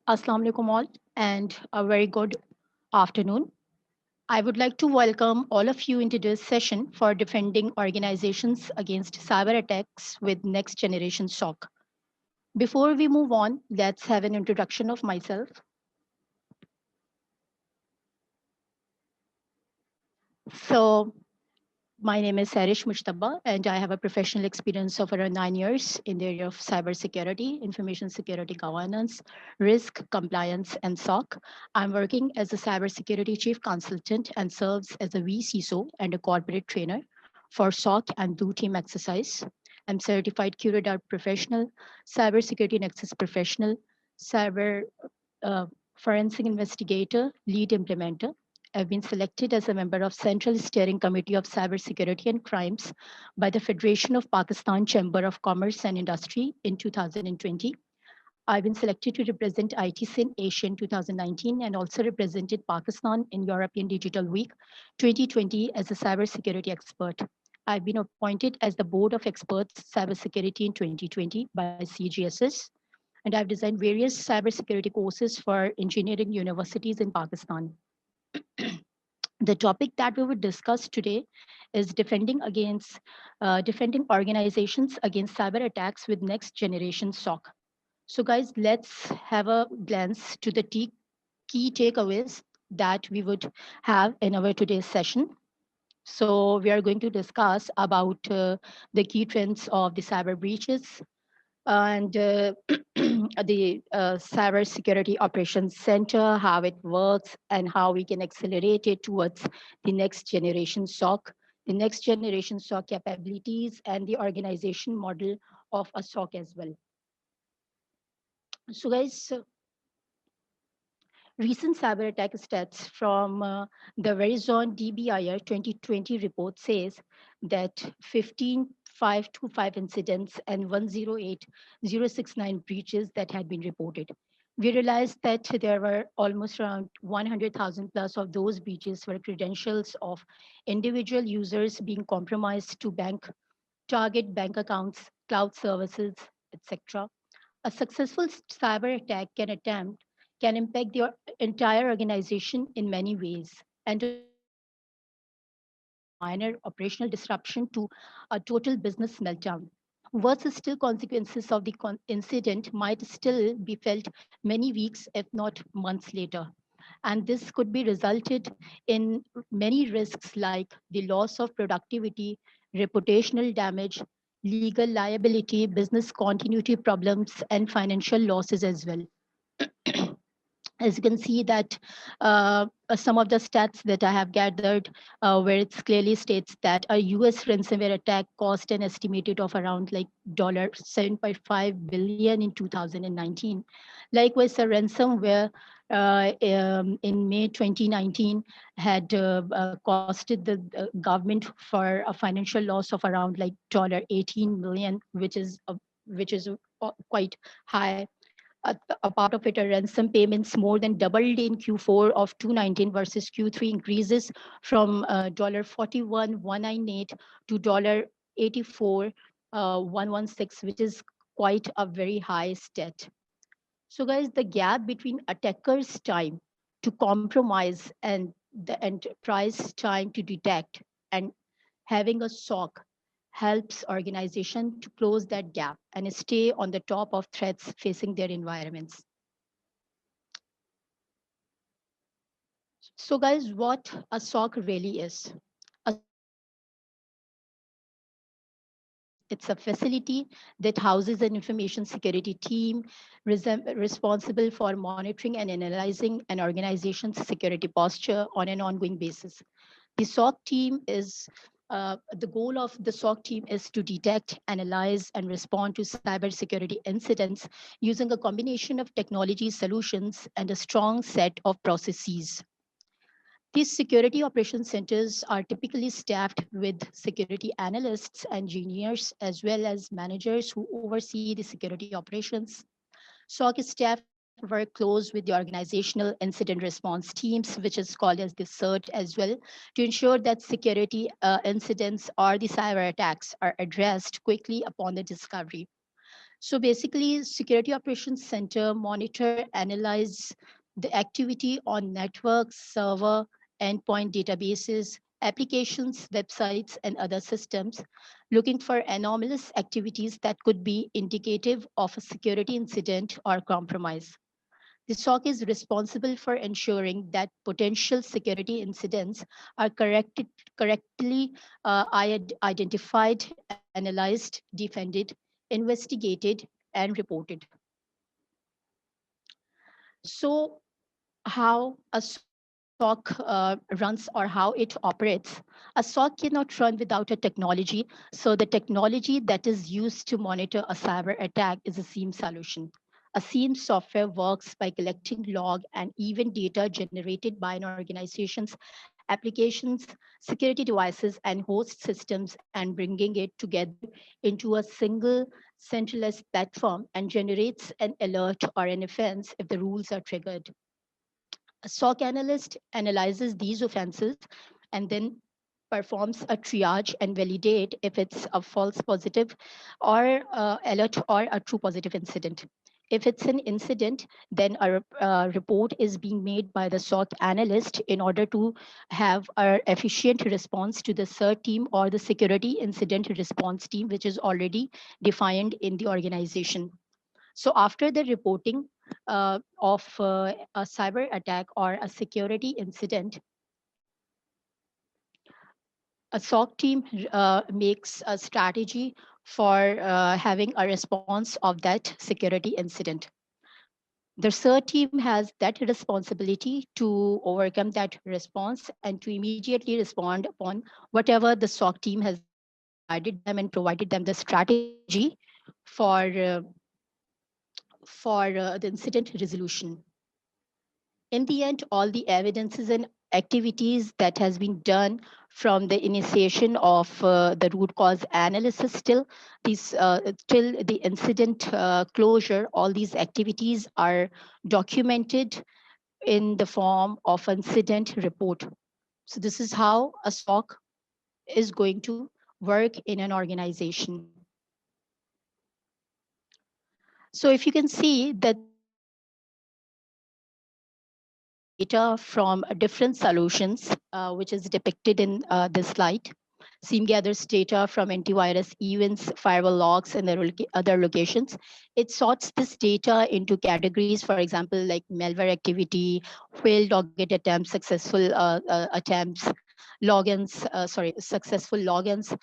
Assalamu alaikum all, and a very good afternoon. I would like to welcome all of you into this session for defending organizations against cyber attacks with next generation SOC. Before we move on, let's have an introduction of myself. So, my name is Sehrish Mujtaba, and I have a professional experience of around 9 years in the area of cybersecurity, information security governance, risk, compliance, and SOC. I'm working as a cybersecurity chief consultant and serves as a VCISO and a corporate trainer for SOC and Blue Team exercise. I'm certified curator professional, cybersecurity nexus professional, cyber uh, forensic investigator, lead implementer. I've been selected as a member of Central Steering Committee of Cybersecurity and Crimes by the Federation of Pakistan Chamber of Commerce and Industry in 2020. I've been selected to represent ITC in Asia in 2019 and also represented Pakistan in European Digital Week 2020 as a cybersecurity expert. I've been appointed as the Board of Experts Cybersecurity in 2020 by CGSS, and I've designed various cybersecurity courses for engineering universities in Pakistan. The topic that we would discuss today is defending organizations against cyber attacks with next generation SOC. So, guys, let's have a glance to the key takeaways that we would have in our today's session. So, we are going to discuss about the key trends of the cyber breaches, and the Cyber Security Operations Center, how it works, and how we can accelerate it towards the next generation SOC, the next generation SOC capabilities, and the organization model of a SOC as well. So, guys, recent cyber attack stats from the Verizon DBIR 2020 report says that 15,525 incidents and 108,069 breaches that had been reported. We realized that there were almost around 100,000 plus of those breaches were credentials of individual users being compromised to target bank accounts, cloud services, etc. A successful cyber attack can impact the entire organization in many ways, and minor operational disruption to a total business meltdown. Worse still, consequences of the incident might still be felt many weeks, if not months later. And this could be resulted in many risks like the loss of productivity, reputational damage, legal liability, business continuity problems, and financial losses as well. As you can see that some of the stats that I have gathered, where it clearly states that a US ransomware attack cost an estimated of around like $7.5 billion in 2019. Likewise, a ransomware in May 2019 had costed the government for a financial loss of around like $18 million, which is quite high. A part of it, a ransom payments more than doubled in Q4 of 2019 versus Q3, increases from $41,198 to $84,116, which is quite a very high stat. So, guys, the gap between attackers' time to compromise and the enterprise time to detect and having a SOC helps organization to close that gap and stay on the top of threats facing their environments. So, guys, what a SOC really is? A It's a facility that houses an information security team responsible for monitoring and analyzing an organization's security posture on an ongoing basis. The SOC team is the goal of the SOC team is to detect, analyze, and respond to cybersecurity incidents using a combination of technology solutions and a strong set of processes. These security operations centers are typically staffed with security analysts, engineers, as well as managers who oversee the security operations. SOC staff work close with the organizational incident response teams, which is called as the CERT as well, to ensure that security incidents or the cyber attacks are addressed quickly upon the discovery. So basically, Security Operations Center monitor, analyze the activity on networks, server, endpoint databases, applications, websites, and other systems, looking for anomalous activities that could be indicative of a security incident or compromise. The SOC is responsible for ensuring that potential security incidents are correctly identified, analyzed, defended, investigated, and reported. So, how a SOC runs or how it operates. A SOC cannot run without a technology. So the technology that is used to monitor a cyber attack is a SIEM solution. A SIEM software works by collecting log and event data generated by an organization's applications, security devices, and host systems and bringing it together into a single centralized platform and generates an alert or an offense if the rules are triggered. A SOC analyst analyzes these offenses and then performs a triage and validate if it's a false positive or alert or a true positive incident. If it's an incident, then a report is being made by the SOC analyst in order to have an efficient response to the CERT team or the security incident response team, which is already defined in the organization. So after the reporting of a cyber attack or a security incident, a SOC team makes a strategy for having a response of that security incident. The CERT team has that responsibility to overcome that response and to immediately respond upon whatever the SOC team has guided them and provided them the strategy for uh, for the incident resolution. In the end, all the evidences and activities that has been done from the initiation of the root cause analysis till the incident closure, all these activities are documented in the form of incident report. So this is how a SOC is going to work in an organization. So if you can see that the SOC gathers data from different solutions, which is depicted in this slide. SIEM gathers data from antivirus events, firewall logs, and other locations. It sorts this data into categories, for example, like malware activity, failed target attempts, successful attempts, successful logins.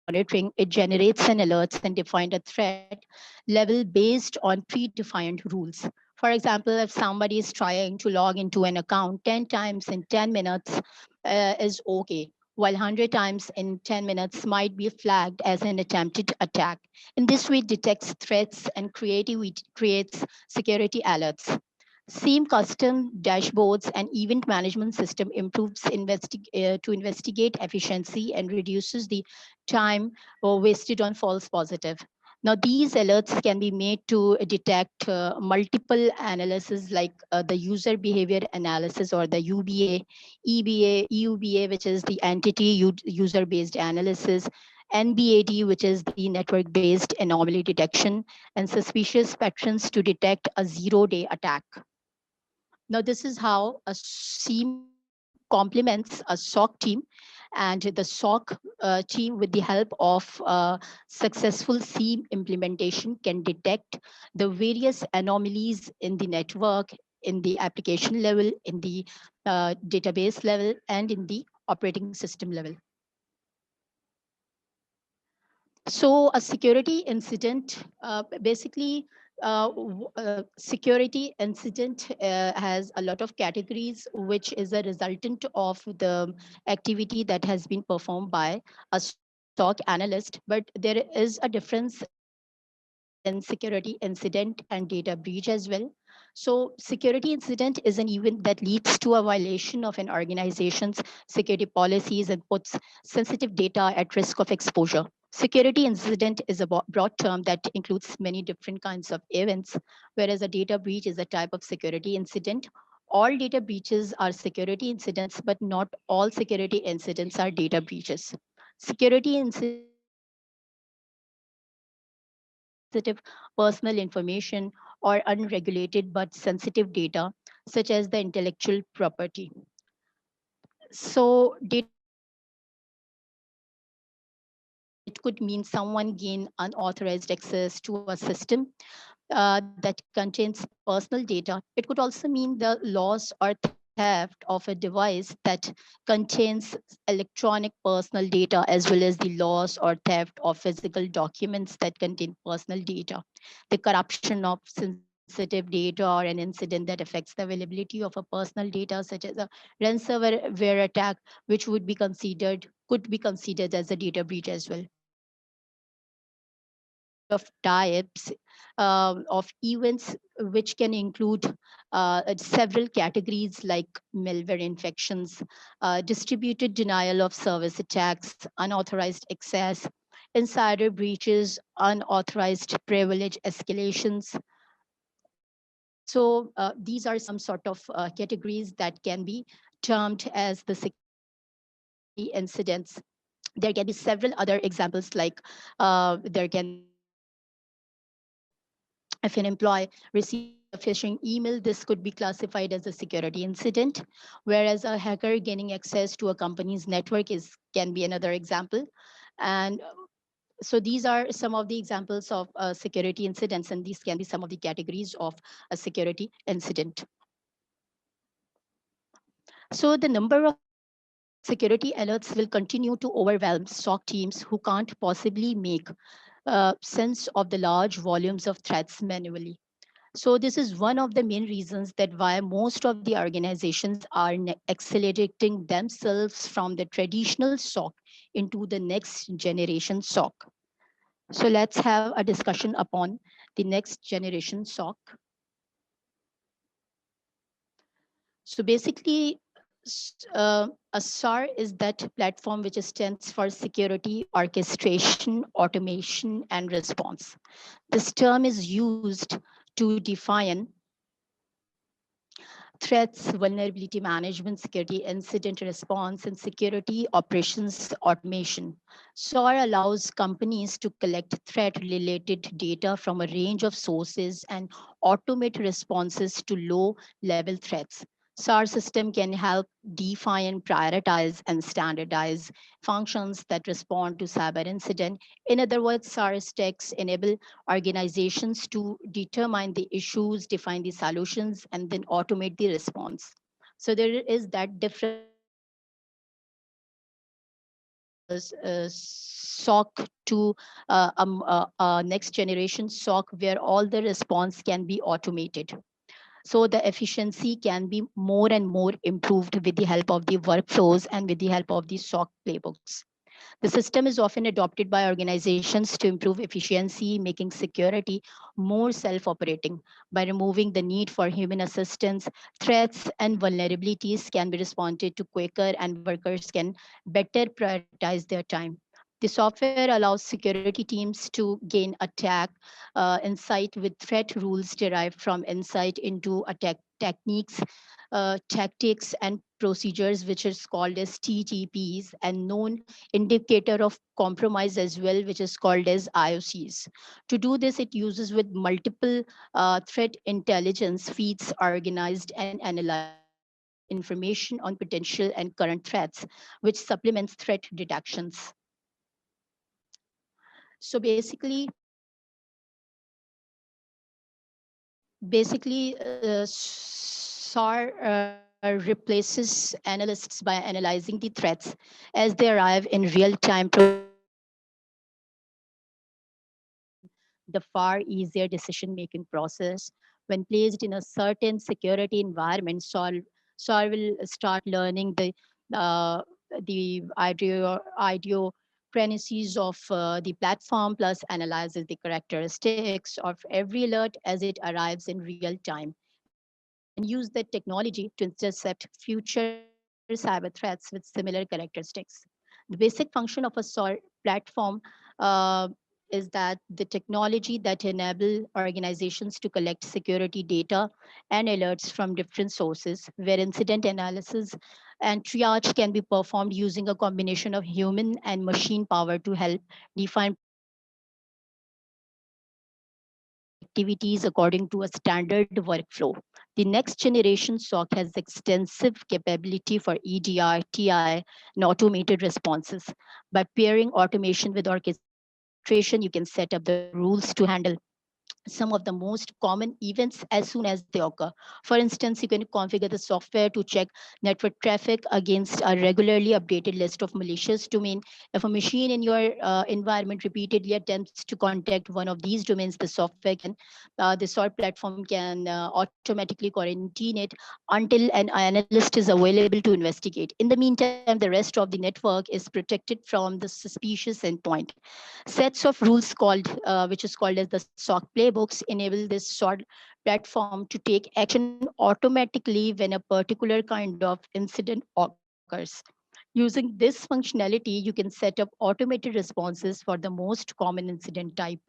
After monitoring, it generates an alerts and defines a threat level based on predefined rules. For example, if somebody is trying to log into an account 10 times in 10 minutes is okay, while 100 times in 10 minutes might be flagged as an attempted attack. In this way, it detects threats and creates security alerts. Same custom dashboards and event management system improves to investigate efficiency and reduces the time wasted on false positive. Now, these alerts can be made to detect multiple analysis like the user behavior analysis or the UBA, EBA, EUBA, which is the user-based analysis, NBAD, which is the network-based anomaly detection, and suspicious patterns to detect a zero-day attack. Now, this is how a SIEM complements a SOC team, and the SOC team, with the help of successful SIEM implementation, can detect the various anomalies in the network, in the application level, in the database level, and in the operating system level. So a security incident, basically, security incident has a lot of categories, which is a resultant of the activity that has been performed by a SOC analyst. But there is a difference in security incident and data breach as well. So security incident is an event that leads to a violation of an organization's security policies and puts sensitive data at risk of exposure. Security incident is a broad term that includes many different kinds of events, whereas a data breach is a type of security incident. All data breaches are security incidents, but not all security incidents are data breaches. Security incidents personal information or unregulated but sensitive data, such as the intellectual property. So data intrusion, it could mean someone gain unauthorized access to a system that contains personal data. It could also mean the loss or theft of a device that contains electronic personal data, as well as the loss or theft of physical documents that contain personal data, the corruption of sensitive data, or an incident that affects the availability of a personal data, such as a ransomware attack, which would be considered could be considered as a data breach as well. So there are a variety of types of events, which can include several categories like malware infections, distributed denial of service attacks, unauthorized access, insider breaches, unauthorized privilege escalations. So these are some sort of categories that can be termed as the security incidents. There can be several other examples, like there can be if an employee receives a phishing email, this could be classified as a security incident, whereas a hacker gaining access to a company's network is can be another example. And so these are some of the examples of security incidents, and these can be some of the categories of a security incident. So the number of security alerts will continue to overwhelm SOC teams who can't possibly make sense of the large volumes of threats manually. So this is one of the main reasons that why most of the organizations are accelerating themselves from the traditional SOC into the next generation SOC. So let's have a discussion upon the next generation SOC. So basically, a SAR is that platform which stands for security, orchestration, automation, and response. This term is used to define threats, vulnerability management, security incident response, and security operations automation. SOAR allows companies to collect threat related data from a range of sources and automate responses to low level threats. SAR system can help define, prioritize, and standardize functions that respond to cyber incident. In other words, SAR stacks enable organizations to determine the issues, define the solutions, and then automate the response. So there is that difference between SOC to next generation SOC, where all the response can be automated. So the efficiency can be more and more improved with the help of the workflows and with the help of the SOC playbooks. The system is often adopted by organizations to improve efficiency, making security more self operating. By removing the need for human assistance, threats and vulnerabilities can be responded to quicker, and workers can better prioritize their time. The software allows security teams to gain attack insight with threat rules derived from insight into attack techniques, tactics, and procedures, which is called as TTPs, and known indicator of compromise as well, which is called as IOCs. To do this, it uses with multiple threat intelligence feeds organized and analyzed to provide information on potential and current threats, which supplements threat detections. So basically, SAR replaces analysts by analyzing the threats as they arrive in real time, providing insight and recommendations, making the far easier decision making process. When placed in a certain security environment, SAR will start learning uh, the idiosyncrasies of the platform, plus analyzes the characteristics of every alert as it arrives in real time, and use that technology to intercept future cyber threats with similar characteristics. The basic function of a SOAR platform uh, is that the technology that enable organizations to collect security data and alerts from different sources, where incident analysis and triage can be performed using a combination of human and machine power to help define prioritize and respond to threats. activities according to a standard workflow. The next generation SOC has extensive capability for EDR, TI, and automated responses. By pairing automation with orchestration, you can set up the rules to handle some of the most common events as soon as they occur. For instance, you can configure the software to check network traffic against a regularly updated list of malicious domain. If a machine in your environment repeatedly attempts to contact one of these domains, the SOAR platform can automatically quarantine it until an analyst is available to investigate. In the meantime, the rest of the network is protected from the suspicious endpoint. Sets of rules which is called as the SOC playbooks, enable this SOC platform to take action automatically when a particular kind of incident occurs. Using this functionality, you can set up automated responses for the most common incident type.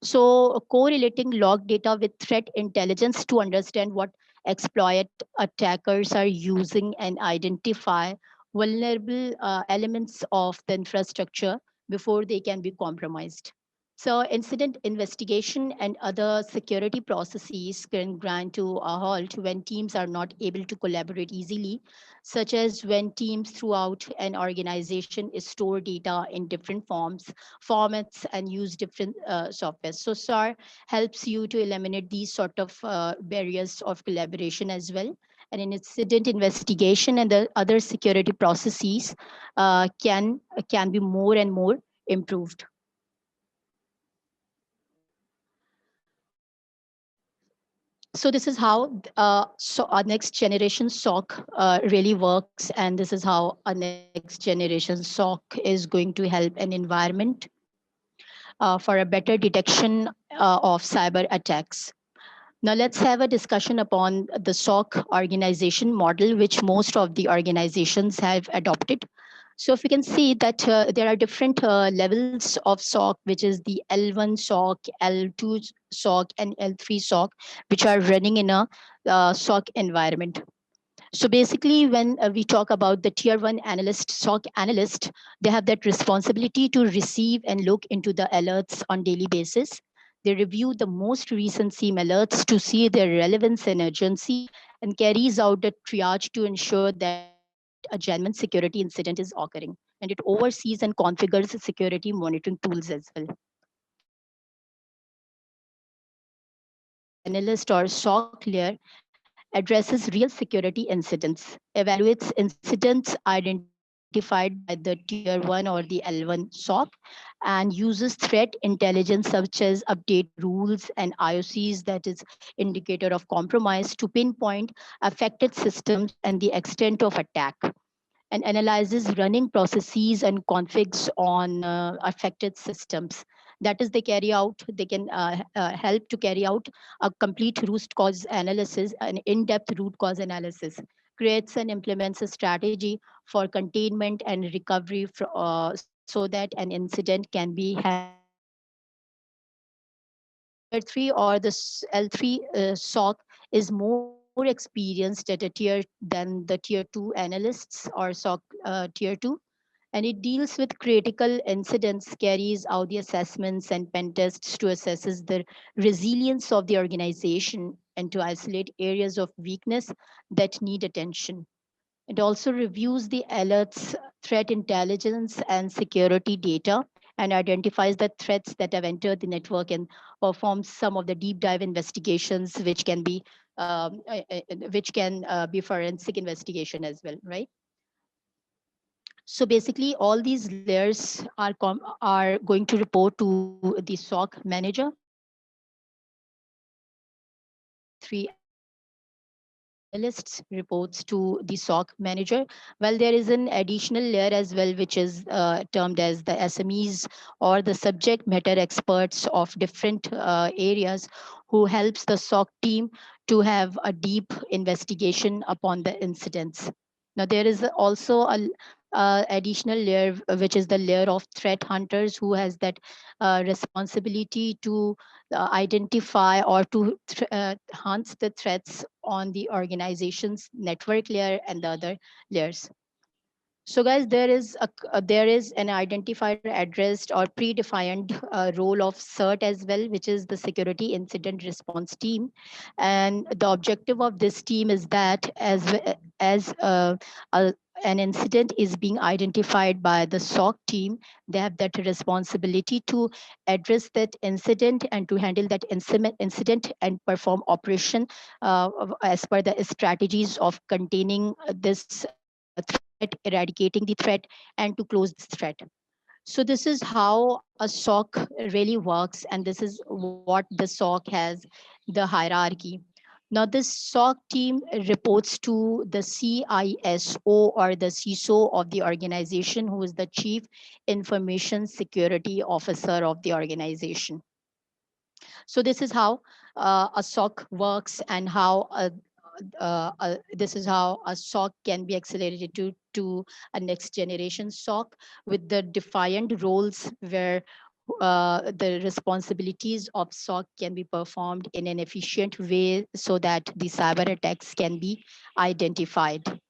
So correlating log data with threat intelligence to understand what exploit attackers are using and identify vulnerable elements of the infrastructure before they can be compromised. So incident investigation and other security processes can grind to a halt when teams are not able to collaborate easily, such as when teams throughout an organization store data in different formats and use different software. So SAR helps you to eliminate these sort of barriers of collaboration as well. And in incident investigation and the other security processes can be more and more improved. So this is how our next generation SOC really works, and this is how our next generation SOC is going to help an environment for a better detection of cyber attacks. Now let's have a discussion upon the SOC organization model, which most of the organizations have adopted. So if you can see that there are different levels of SOC, which is the L1 SOC, L2 SOC, and L3 SOC, which are running in a SOC environment. So basically, when we talk about the tier one analyst, SOC analyst, they have that responsibility to receive and look into the alerts on daily basis. They review the most recent SIEM alerts to see their relevance and urgency and carries out the triage to ensure that a genuine security incident is occurring. And it oversees and configures security monitoring tools as well. Analyst or SOC layer addresses real security incidents, evaluates incidents identified by the tier 1 or the L1 SOC, and uses threat intelligence such as updated rules and IOCs, that is indicator of compromise, to pinpoint affected systems and the extent of attack, and analyzes running processes and configs on affected systems. That is, they can help to carry out a complete root cause analysis, an in-depth root cause analysis, creates and implements a strategy for containment and recovery so that an incident can be handled effectively. The tier 3 or the L3 SOC is more experienced at a tier than the tier 2 analysts or SOC tier 2, and it deals with critical incidents, carries out the assessments and pen tests to assess the resilience of the organization and to isolate areas of weakness that need attention. It also reviews the alerts, threat intelligence, and security data, and identifies the threats that have entered the network and performs some of the deep dive investigations, which can be forensic investigation as well, right? So basically, all these layers are going to report to the SOC manager, L3 analysts reports to the SOC manager. Well, there is an additional layer as well, which is termed as the SMEs or the subject matter experts of different areas who helps the SOC team to have a deep investigation upon the incidents. Now, there is also a additional layer, which is the layer of threat hunters, who has that responsibility to identify or to hunt the threats on the organization's network layer and the other layers. So guys, there is an identifier addressed or predefined role of CERT as well, which is the Security Incident Response Team, and the objective of this team is that as a, an incident is being identified by the SOC team, they have that responsibility to address that incident and to handle that incident and perform operation as per the strategies of containing this threat, eradicating the threat, and to close this threat. So this is how a SOC really works, and this is what the SOC has, the hierarchy. Now this SOC team reports to the CISO or the CISO of the organization, who is the Chief Information Security Officer of the organization. So this is how a SOC works, and how this is how a SOC can be accelerated to a next generation SOC with the defined roles where the responsibilities of SOC can be performed in an efficient way so that the cyber attacks can be identified.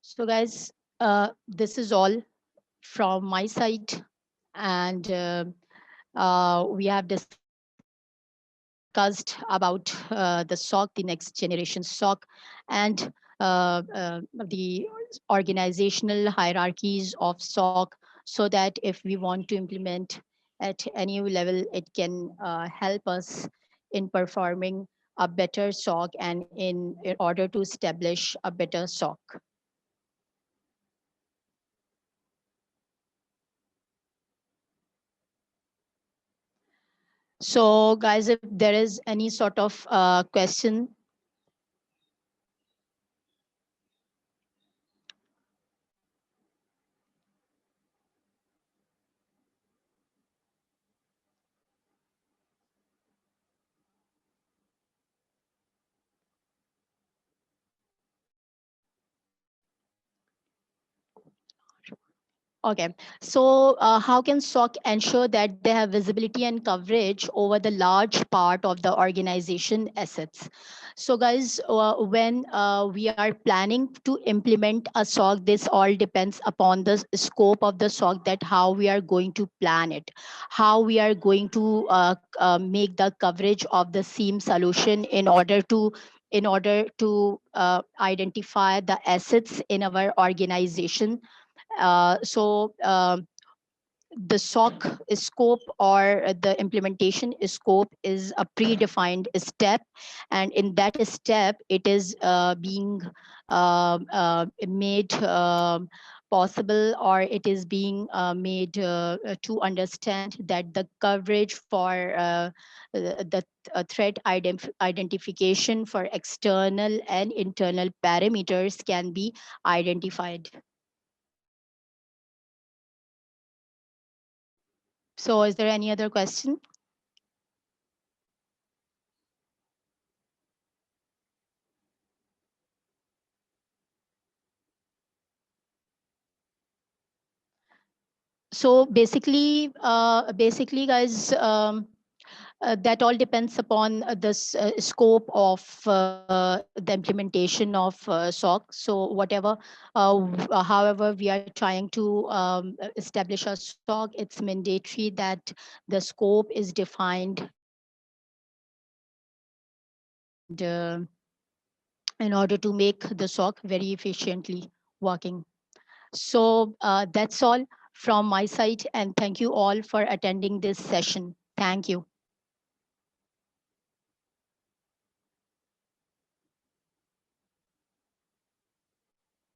So guys, this is all from my side, and we have discussed about the SOC, the next generation SOC, and the organizational hierarchies of SOC, so that if we want to implement at any level, it can help us in performing a better SOC and in order to establish a better SOC. So guys, if there is any sort of question. Okay, so how can SOC ensure that they have visibility and coverage over the large part of the organization assets? So guys, when we are planning to implement a SOC, this all depends upon the scope of the SOC, that how we are going to plan it, how we are going to make the coverage of the SIEM solution in order to identify the assets in our organization. The SOC scope or the implementation scope is a predefined step, and in that step, it is being made possible, or it is being made to understand that the coverage for the threat identification for external and internal parameters can be identified. So is there any other question? So basically guys, that all depends upon this scope of the implementation of SOC. So whatever, however we are trying to establish a SOC, it's mandatory that the scope is defined, and in order to make the SOC very efficiently working. So that's all from my side, and thank you all for attending this session. Thank you.